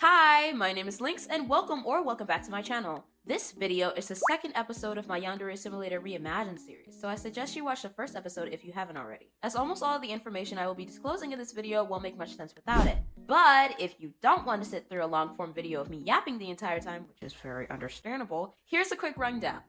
Hi, my name is Lynx and welcome back to my channel. This video is the second episode of my Yandere Simulator Reimagined series, so I suggest you watch the first episode if you haven't already, as almost all of the information I will be disclosing in this video won't make much sense without it. But if you don't want to sit through a long-form video of me yapping the entire time, which is very understandable, here's a quick rundown.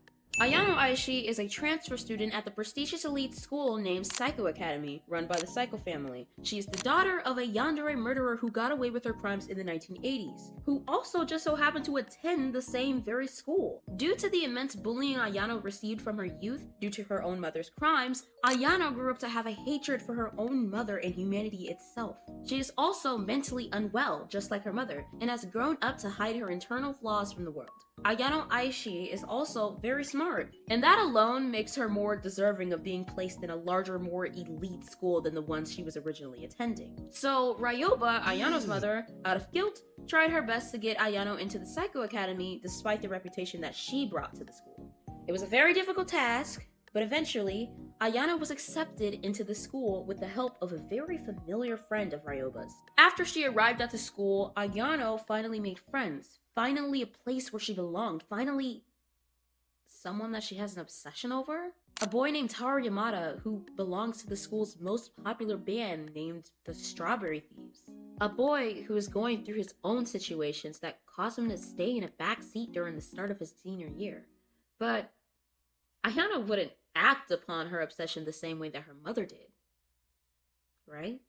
Ayano Aishi is a transfer student at the prestigious elite school named Psycho Academy, run by the Psycho family. She is the daughter of a Yandere murderer who got away with her crimes in the 1980s, who also just so happened to attend the same very school. Due to the immense bullying Ayano received from her youth due to her own mother's crimes, Ayano grew up to have a hatred for her own mother and humanity itself. She is also mentally unwell, just like her mother, and has grown up to hide her internal flaws from the world. Ayano Aishi is also very smart, and that alone makes her more deserving of being placed in a larger, more elite school than the ones she was originally attending. So Ryoba, Ayano's mother, out of guilt, tried her best to get Ayano into the Psycho Academy despite the reputation that she brought to the school. It was a very difficult task, but eventually, Ayano was accepted into the school with the help of a very familiar friend of Ryoba's. After she arrived at the school, Ayano finally made friends. Finally a place where she belonged. Finally someone that she has an obsession over. A boy named Taro Yamada who belongs to the school's most popular band named the Strawberry Thieves. A boy who is going through his own situations that caused him to stay in a back seat during the start of his senior year. But Ayano wouldn't act upon her obsession the same way that her mother did. Right?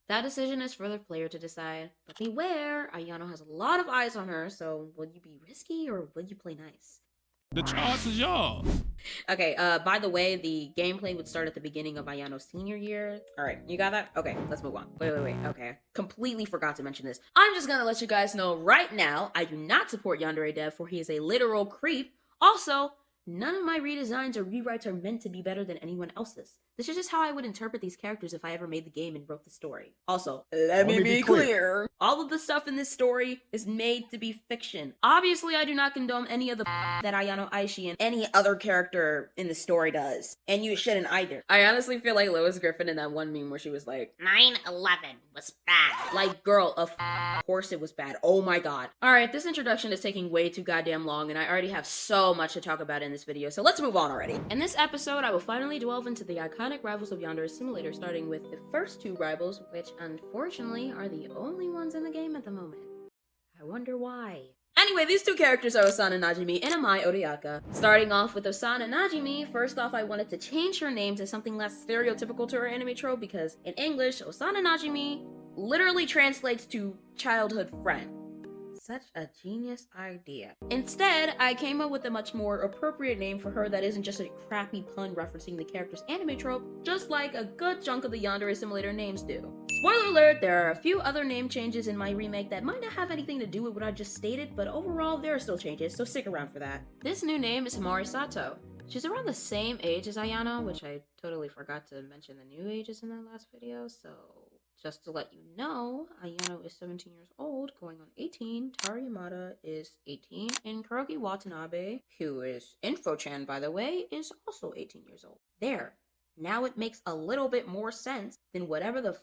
That decision is for the player to decide, but beware, Ayano has a lot of eyes on her, so will you be risky or will you play nice? The choice is yours. Okay, by the way, the gameplay would start at the beginning of Ayano's senior year. Alright, you got that? Okay, let's move on. Wait, okay. Completely forgot to mention this. I'm just gonna let you guys know right now, I do not support Yandere Dev, for he is a literal creep. Also, none of my redesigns or rewrites are meant to be better than anyone else's. This is just how I would interpret these characters if I ever made the game and wrote the story. Also, let me be clear. All of the stuff in this story is made to be fiction. Obviously, I do not condone any of the that Ayano Aishi and any other character in the story does. And you shouldn't either. I honestly feel like Lois Griffin in that one meme where she was like, 9/11 was bad. Like, girl, of course it was bad. Oh my god. Alright, this introduction is taking way too goddamn long, and I already have so much to talk about in this video, so let's move on already. In this episode, I will finally delve into the iconic rivals of Yandere Simulator, starting with the first two rivals, which unfortunately are the only ones in the game at the moment. I wonder why. Anyway, these two characters are Osana Naijimi and Amai Odayaka. Starting off with Osana Naijimi, first off I wanted to change her name to something less stereotypical to her anime trope because in English, Osana Naijimi literally translates to childhood friend. Such a genius idea. Instead, I came up with a much more appropriate name for her that isn't just a crappy pun referencing the character's anime trope, just like a good chunk of the Yandere Simulator names do. Spoiler alert, there are a few other name changes in my remake that might not have anything to do with what I just stated, but overall there are still changes, so stick around for that. This new name is Himari Sato. She's around the same age as Ayano, which I totally forgot to mention the new ages in that last video, so just to let you know, Ayano is 17 years old, going on 18, Taro Yamada is 18, and Kuroki Watanabe, who is Info-chan by the way, is also 18 years old. There. Now it makes a little bit more sense than whatever the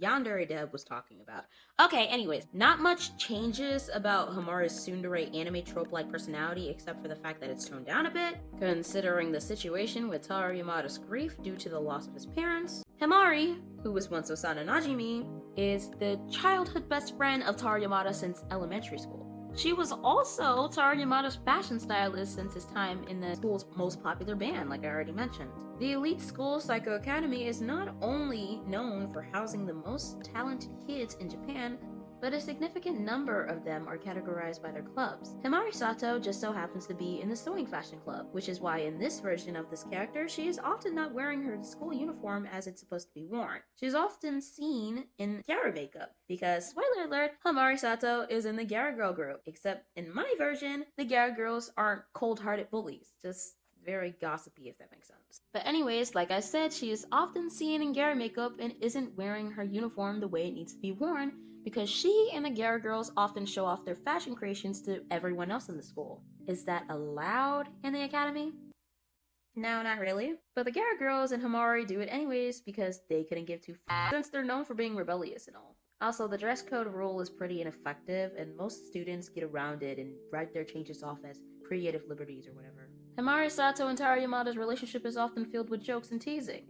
Yandere Dev was talking about. Okay, anyways, not much changes about Himari's tsundere anime trope-like personality except for the fact that it's toned down a bit, considering the situation with Taro Yamada's grief due to the loss of his parents. Himari, who was once Osana Naijimi, is the childhood best friend of Taro Yamada since elementary school. She was also Taro Yamada's fashion stylist since his time in the school's most popular band, like I already mentioned. The elite school Psycho Academy is not only known for housing the most talented kids in Japan, but a significant number of them are categorized by their clubs. Himari Sato just so happens to be in the sewing fashion club, which is why in this version of this character, she is often not wearing her school uniform as it's supposed to be worn. She's often seen in Gyara makeup, because, spoiler alert, Himari Sato is in the Gyara Girl group, except in my version, the Gyara Girls aren't cold-hearted bullies, just very gossipy, if that makes sense. But anyways, like I said, she is often seen in Gyara makeup and isn't wearing her uniform the way it needs to be worn, because she and the Gyara girls often show off their fashion creations to everyone else in the school. Is that allowed in the academy? No, not really. But the Gyara girls and Himari do it anyways because they couldn't give two f***s since they're known for being rebellious and all. Also, the dress code rule is pretty ineffective, and most students get around it and write their changes off as creative liberties or whatever. Himari, Sato, and Taro Yamada's relationship is often filled with jokes and teasing.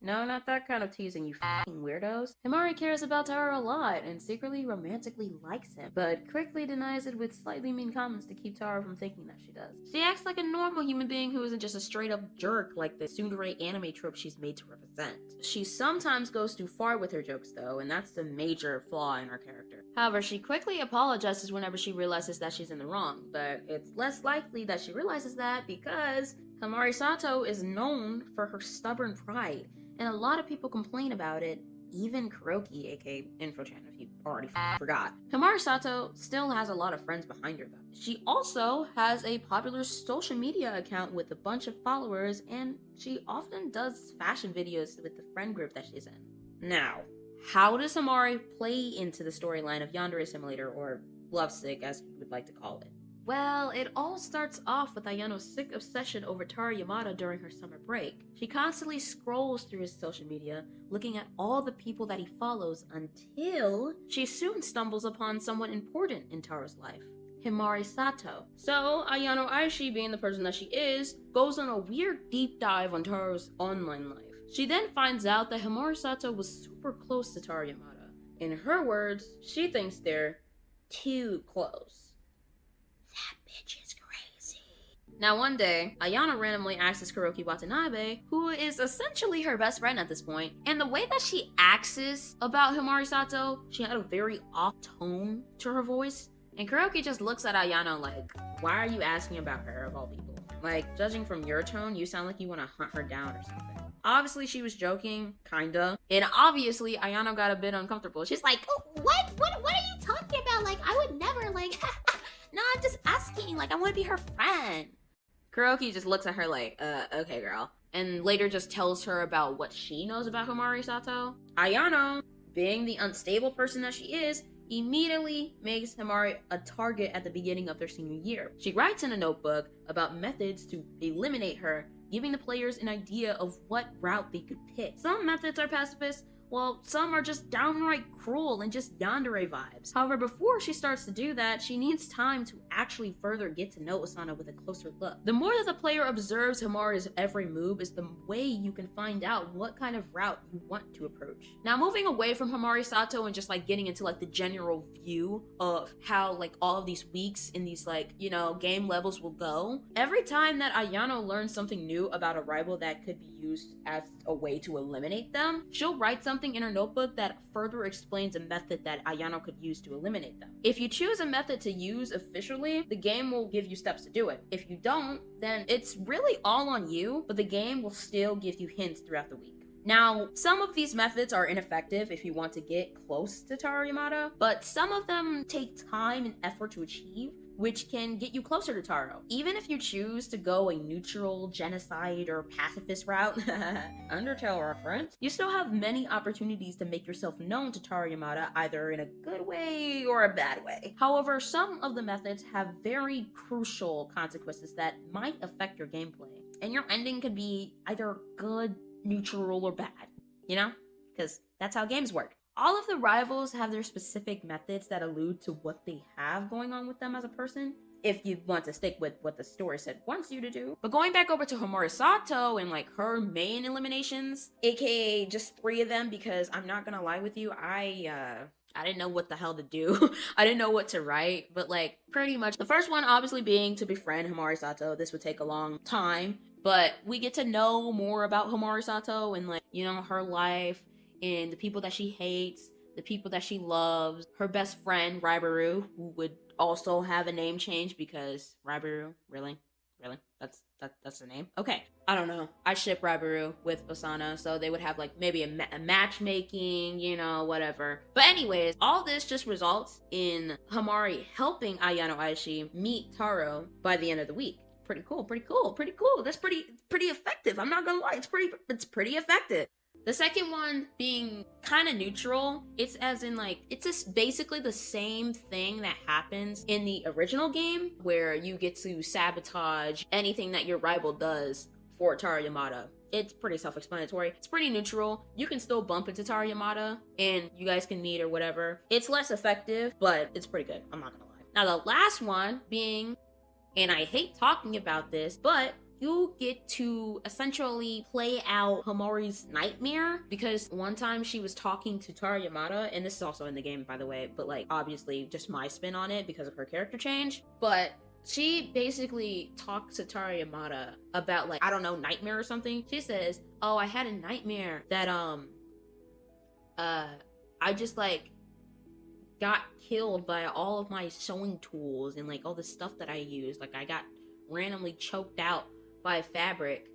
No, not that kind of teasing, you f***ing weirdos. Himari cares about Taro a lot and secretly romantically likes him, but quickly denies it with slightly mean comments to keep Taro from thinking that she does. She acts like a normal human being who isn't just a straight up jerk like the tsundere anime trope she's made to represent. She sometimes goes too far with her jokes though, and that's the major flaw in her character. However, she quickly apologizes whenever she realizes that she's in the wrong, but it's less likely that she realizes that because Himari Sato is known for her stubborn pride, and a lot of people complain about it, even Kuroki, aka InfoChan, if you already forgot. Himari Sato still has a lot of friends behind her, though. She also has a popular social media account with a bunch of followers, and she often does fashion videos with the friend group that she's in. Now, how does Himari play into the storyline of Yandere Simulator, or Lovesick, as you would like to call it? Well, it all starts off with Ayano's sick obsession over Taro Yamada during her summer break. She constantly scrolls through his social media, looking at all the people that he follows until she soon stumbles upon someone important in Taro's life, Himari Sato. So, Ayano Aishi, being the person that she is, goes on a weird deep dive on Taro's online life. She then finds out that Himari Sato was super close to Taro Yamada. In her words, she thinks they're too close. That bitch is crazy. Now one day, Ayana randomly asks Kuroki Watanabe, who is essentially her best friend at this point, and the way that she axes about Himari Sato, she had a very off tone to her voice, and Kuroki just looks at Ayano like, why are you asking about her of all people? Like, judging from your tone, you sound like you want to hunt her down or something. Obviously, she was joking, kinda. And obviously, Ayano got a bit uncomfortable. She's like, oh, what are you talking about? Like, I would never, like, no, I'm just asking. Like, I want to be her friend. Kuroki just looks at her like, okay, girl. And later just tells her about what she knows about Himari Sato. Ayano, being the unstable person that she is, immediately makes Himari a target at the beginning of their senior year. She writes in a notebook about methods to eliminate her, giving the players an idea of what route they could pick. Some methods are pacifist, while some are just downright cruel and just yandere vibes. However, before she starts to do that, she needs time to actually further get to know Osana with a closer look. The more that the player observes Himari's every move is the way you can find out what kind of route you want to approach. Now, moving away from Himari Sato and just like getting into like the general view of how like all of these weeks in these like, you know, game levels will go, every time that Ayano learns something new about a rival that could be used as a way to eliminate them, she'll write something in her notebook that further explains a method that Ayano could use to eliminate them. If you choose a method to use officially, the game will give you steps to do it. If you don't, then it's really all on you, but the game will still give you hints throughout the week. Now, some of these methods are ineffective if you want to get close to Taro Yamada, but some of them take time and effort to achieve, which can get you closer to Taro. Even if you choose to go a neutral, genocide, or pacifist route, Undertale reference, you still have many opportunities to make yourself known to Taro Yamada, either in a good way or a bad way. However, some of the methods have very crucial consequences that might affect your gameplay, and your ending could be either good, neutral, or bad, you know? Because that's how games work. All of the rivals have their specific methods that allude to what they have going on with them as a person, if you want to stick with what the story said wants you to do. But going back over to Himari Sato and like her main eliminations, aka just 3 of them, because I'm not gonna lie with you, I didn't know what the hell to do. I didn't know what to write, but like pretty much the first one obviously being to befriend Himari Sato. This would take a long time, but we get to know more about Himari Sato and like, you know, her life and the people that she hates, the people that she loves, her best friend, Raibaru, who would also have a name change because Raibaru, really? That's the name? Okay, I don't know. I ship Raibaru with Osana, so they would have like maybe a matchmaking, you know, whatever. But anyways, all this just results in Himari helping Ayano Aishi meet Taro by the end of the week. Pretty cool. That's pretty effective. I'm not gonna lie, it's pretty effective. The second one being kind of neutral, it's as in like, it's just basically the same thing that happens in the original game where you get to sabotage anything that your rival does for Taro Yamada. it's pretty self-explanatory. It's pretty neutral. You can still bump into Tara Yamada and you guys can meet or whatever. It's less effective, but it's pretty good. I'm not gonna lie. Now the last one being, and I hate talking about this, but you get to essentially play out Himari's nightmare, because one time she was talking to Tara Yamada, and this is also in the game, by the way, but like obviously just my spin on it because of her character change. But she basically talks to Tara Yamada about, like, I don't know, nightmare or something. She says, "Oh, I had a nightmare that I just like got killed by all of my sewing tools and like all the stuff that I used. Like I got randomly choked out by fabric."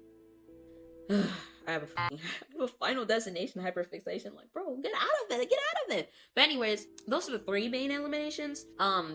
I have a final destination hyperfixation. Like, bro, get out of it, get out of it. But anyways, those are the 3 main eliminations.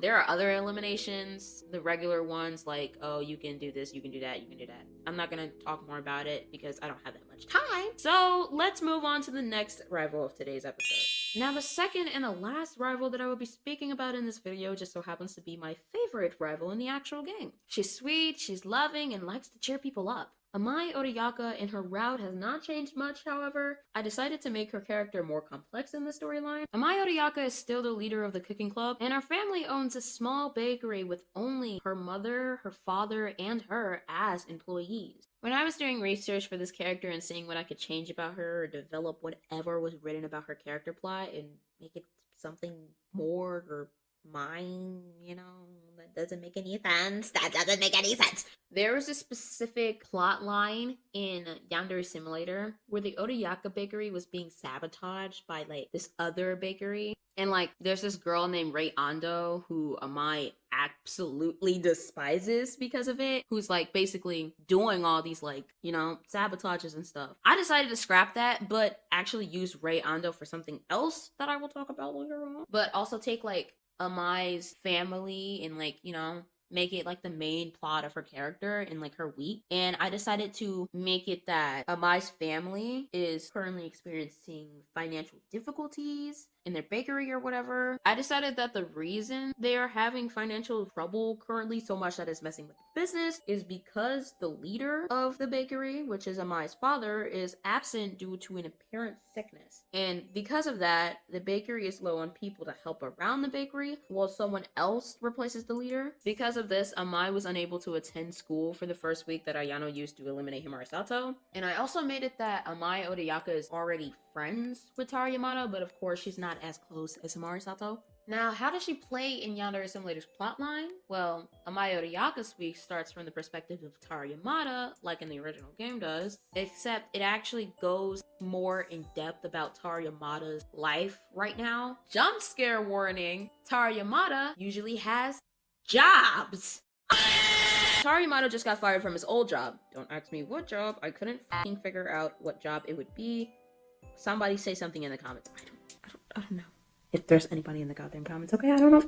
There are other eliminations, the regular ones, like, oh, you can do this, you can do that, you can do that. I'm not gonna talk more about it because I don't have that much time. So let's move on to the next rival of today's episode. Now, the second and the last rival that I will be speaking about in this video just so happens to be my favorite rival in the actual game. She's sweet, she's loving, and likes to cheer people up. Amai Odayaka in her route has not changed much, however. I decided to make her character more complex in the storyline. Amai Odayaka is still the leader of the cooking club, and her family owns a small bakery with only her mother, her father, and her as employees. When I was doing research for this character and seeing what I could change about her or develop whatever was written about her character plot and make it something more or mine, you know, that doesn't make any sense. That doesn't make any sense. There was a specific plot line in Yandere Simulator where the Odayaka bakery was being sabotaged by like this other bakery. And like there's this girl named Rei Ando who Amai absolutely despises because of it, who's like basically doing all these like, you know, sabotages and stuff. I decided to scrap that, but actually use Rei Ando for something else that I will talk about later on. But also take like Amai's family and like, you know, make it like the main plot of her character and like her week. And I decided to make it that Amai's family is currently experiencing financial difficulties in their bakery or whatever. I decided that the reason they are having financial trouble currently, so much that it's messing with the business, is because the leader of the bakery, which is Amai's father, is absent due to an apparent sickness. And because of that, the bakery is low on people to help around the bakery while someone else replaces the leader. Because of this, Amai was unable to attend school for the first week that Ayano used to eliminate Himari Sato. And I also made it that Amai Odayaka is already friends with Tara Yamada, but of course she's not as close as Himari Sato. Now, how does she play in Yandere Simulator's plotline? Well, Amai Odayaka's week starts from the perspective of Tara Yamada, like in the original game does, except it actually goes more in depth about Tara Yamada's life right now. Jump scare warning! Tara Yamada usually has jobs! Tara Yamada just got fired from his old job. Don't ask me what job. I couldn't fucking figure out what job it would be. Somebody say something in the comments. I don't know. If there's anybody in the goddamn comments, okay? I don't know.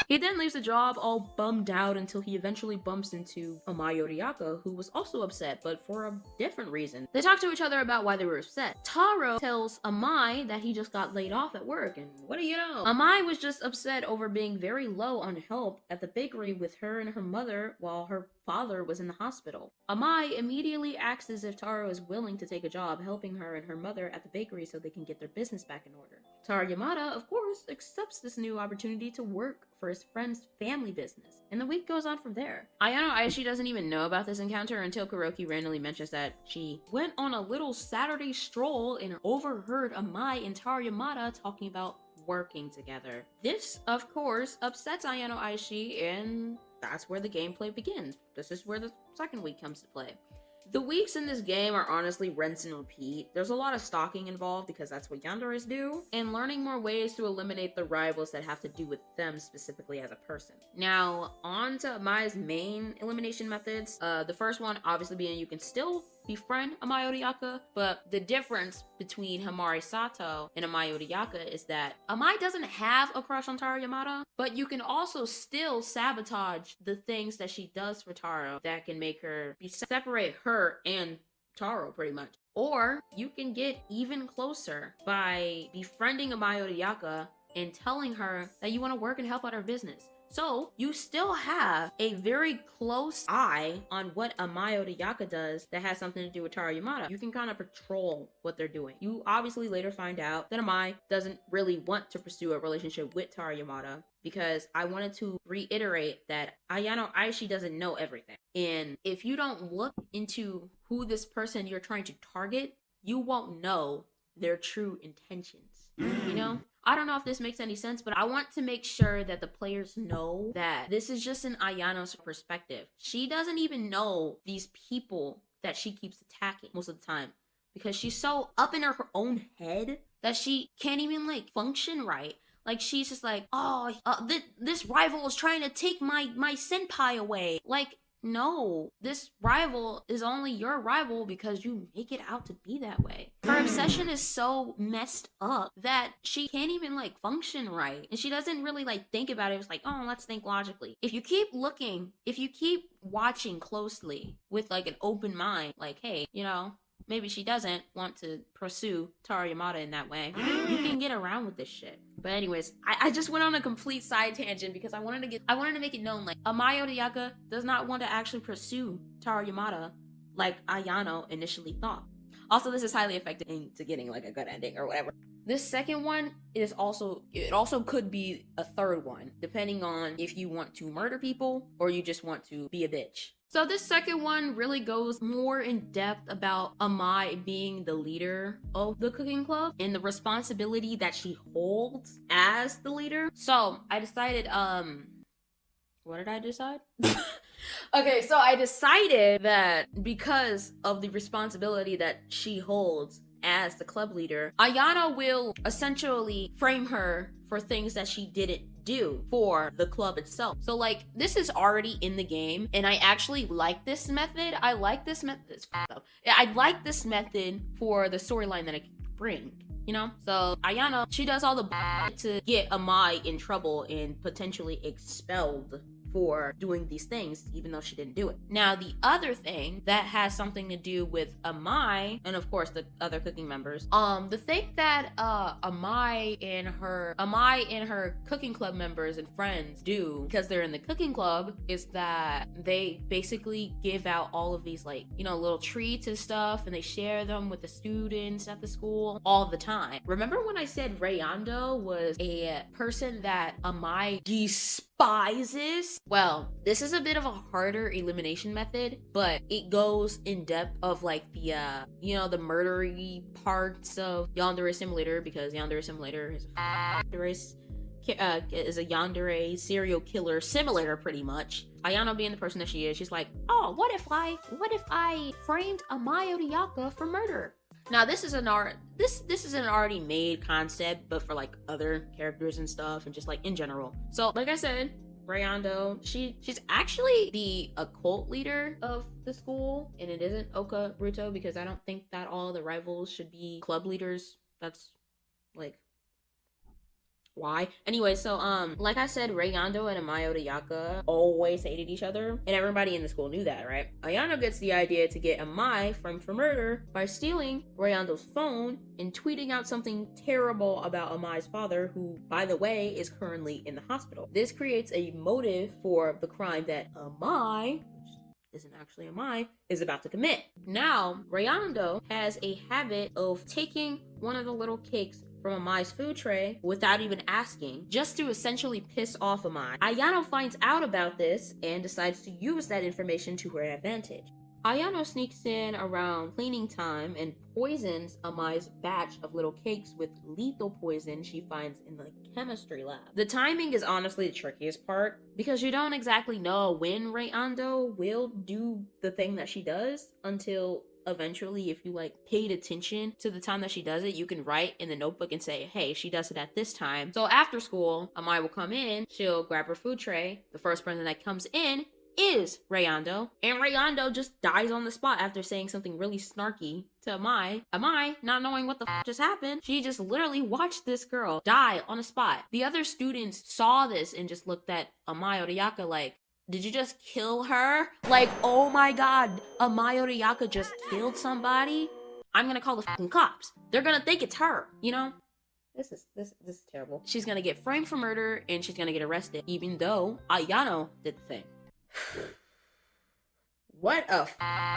He then leaves the job all bummed out until he eventually bumps into Amai Odayaka, who was also upset, but for a different reason. They talk to each other about why they were upset. Taro tells Amai that he just got laid off at work, and what do you know? Amai was just upset over being very low on help at the bakery with her and her mother while her father was in the hospital. Amai immediately asks if Taro is willing to take a job helping her and her mother at the bakery so they can get their business back in order. Tara Yamada, of course, accepts this new opportunity to work for his friend's family business, and the week goes on from there. Ayano Aishi doesn't even know about this encounter until Kuroki randomly mentions that she went on a little Saturday stroll and overheard Amai and Tara Yamada talking about working together. This, of course, upsets Ayano Aishi, and that's where the gameplay begins. This is where the second week comes to play. The weeks in this game are honestly rinse and repeat. There's a lot of stalking involved because that's what Yanderes do, and learning more ways to eliminate the rivals that have to do with them specifically as a person. Now, on to Amai's main elimination methods. The first one obviously being you can still befriend Amai Odayaka, but the difference between Himari Sato and Amai Odayaka is that Amai doesn't have a crush on Tara Yamada, but you can also still sabotage the things that she does for Taro that can make her separate her and Taro pretty much. Or you can get even closer by befriending Amai Odayaka and telling her that you want to work and help out her business. So you still have a very close eye on what Amai Odayaka does that has something to do with Tara Yamada. You can kind of patrol what they're doing. You obviously later find out that Amai doesn't really want to pursue a relationship with Tara Yamada, because I wanted to reiterate that Ayano Aishi doesn't know everything. And if you don't look into who this person you're trying to target, you won't know their true intentions. You know? I don't know if this makes any sense, but I want to make sure that the players know that this is just an Ayano's perspective. She doesn't even know these people that she keeps attacking most of the time, because she's so up in her own head that she can't even like function right. Like, she's just like, oh, this rival is trying to take my senpai away. Like, no, this rival is only your rival because you make it out to be that way. Her obsession is so messed up that she can't even like function right. And she doesn't really like think about it. It's like, oh, let's think logically. If you keep looking, if you keep watching closely with like an open mind, like, hey, you know, maybe she doesn't want to pursue Tara Yamada in that way, you can get around with this shit. But anyways, I just went on a complete side tangent because I wanted to make it known, like, Amai Odayaka does not want to actually pursue Tara Yamada like Ayano initially thought. Also, this is highly effective into getting like a good ending or whatever. This second one is also could be a third one, depending on if you want to murder people or you just want to be a bitch. So this second one really goes more in depth about Amai being the leader of the cooking club and the responsibility that she holds as the leader. So I decided, what did I decide? Okay, so I decided that because of the responsibility that she holds as the club leader, Ayana will essentially frame her for things that she didn't do for the club itself. So like, this is already in the game, and I actually like this method. I like this method. I like this method for the storyline that I can bring. You know, so Ayana, she does all the to get Amai in trouble and potentially expelled for doing these things, even though she didn't do it. Now, the other thing that has something to do with Amai, and of course the other cooking members, the thing that Amai and her cooking club members and friends do, because they're in the cooking club, is that they basically give out all of these, like, you know, little treats and stuff, and they share them with the students at the school all the time. Remember when I said Rayando was a person that Amai despises? Well, this is a bit of a harder elimination method, but it goes in depth of like the you know, the murdery parts of Yandere Simulator, because Yandere Simulator is a Yandere serial killer simulator pretty much. Ayano being the person that she is, she's like, oh, what if I framed Amai Odayaka for murder? Now, this is an already made concept, but for like other characters and stuff, and just like in general. So like I said, Rayando, she's actually the occult leader of the school, and it isn't Okaruto, because I don't think that all the rivals should be club leaders. That's like, why? Anyway, so like I said, Rayando and Amai Odayaka always hated each other, and everybody in the school knew that, right? Ayano gets the idea to get Amai framed for murder by stealing Rayando's phone and tweeting out something terrible about Amai's father, who, by the way, is currently in the hospital. This creates a motive for the crime that Amai, isn't actually Amai, is about to commit. Now, Rayando has a habit of taking one of the little cakes from Amai's food tray without even asking, just to essentially piss off Amai. Ayano finds out about this and decides to use that information to her advantage. Ayano sneaks in around cleaning time and poisons Amai's batch of little cakes with lethal poison she finds in the chemistry lab. The timing is honestly the trickiest part, because you don't exactly know when Rayando will do the thing that she does until eventually, if you like paid attention to the time that she does it, you can write in the notebook and say, hey, she does it at this time. So after school, Amai will come in, she'll grab her food tray. The first person that comes in is Rayando, and Rayando just dies on the spot after saying something really snarky to Amai. Amai, not knowing what the just happened, she just literally watched this girl die on a spot. The other students saw this and just looked at Amai Odayaka like, did you just kill her? Like, oh my god, Amai Odayaka just killed somebody? I'm gonna call the fucking cops. They're gonna think it's her, you know? This is terrible. She's gonna get framed for murder and she's gonna get arrested, even though Ayano did the thing. What a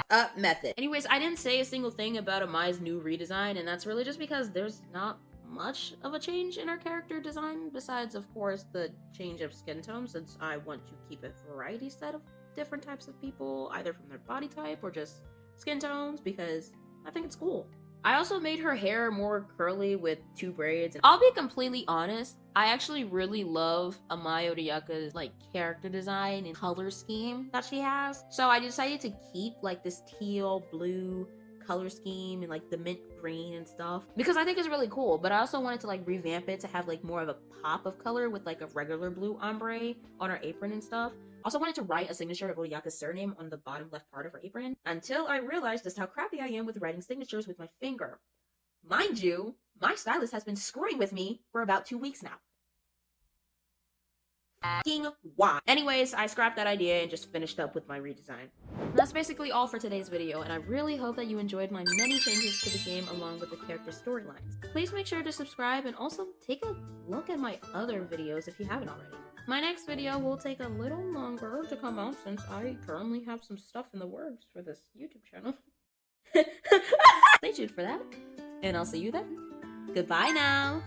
up method. Anyways, I didn't say a single thing about Amai's new redesign, and that's really just because there's not much of a change in our character design, besides, of course, the change of skin tone, since I want to keep a variety set of different types of people, either from their body type or just skin tones, because I think it's cool. I also made her hair more curly with 2 braids. I'll be completely honest, I actually really love Amai Odayaka's like character design and color scheme that she has. So I decided to keep like this teal blue color scheme and like the mint green and stuff because I think it's really cool, but I also wanted to like revamp it to have like more of a pop of color with like a regular blue ombre on her apron and stuff. Also wanted to write a signature of Odayaka's surname on the bottom left part of her apron, until I realized just how crappy I am with writing signatures with my finger. Mind you, my stylist has been screwing with me for about 2 weeks now. F***ing why? Anyways, I scrapped that idea and just finished up with my redesign. That's basically all for today's video, and I really hope that you enjoyed my many changes to the game along with the character storylines. Please make sure to subscribe and also take a look at my other videos if you haven't already. My next video will take a little longer to come out since I currently have some stuff in the works for this YouTube channel. Stay tuned for that, and I'll see you then. Goodbye now!